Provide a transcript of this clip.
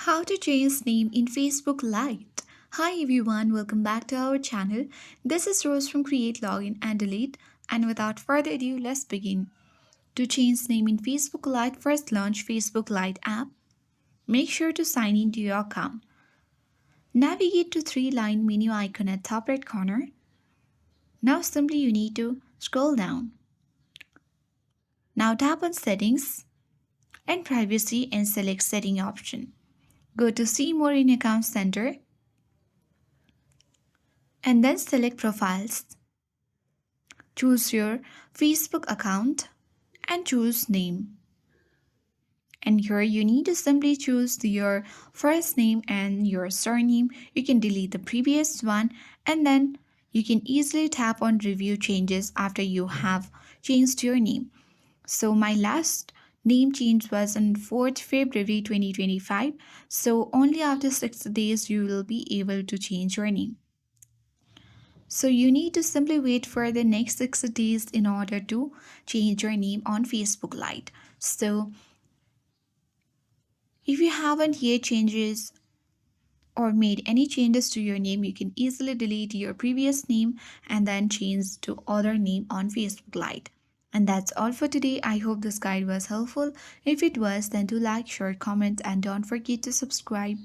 How to change name in Facebook Lite. Hi everyone, welcome back to our channel. This is Rose from Create Login and Delete. And without further ado, let's begin. To change name in Facebook Lite, first launch Facebook Lite app. Make sure to sign into your account. Navigate to three-line menu icon at top right corner. Now simply you need to scroll down. Now tap on Settings and Privacy and select Setting option. Go to See More in Account Center and then select Profiles. Choose your Facebook account and choose name. And here you need to simply choose your first name and your surname. You can delete the previous one and then you can easily tap on review changes after you have changed your name. So my last name change was on 4th February 2025. So only after 6 days you will be able to change your name. So you need to simply wait for the next 60 days in order to change your name on Facebook Lite. So if you haven't yet changes or made any changes to your name, you can easily delete your previous name and then change to other name on Facebook Lite. And that's all for today. I hope this guide was helpful. If it was, then do like, share, comment, and don't forget to subscribe.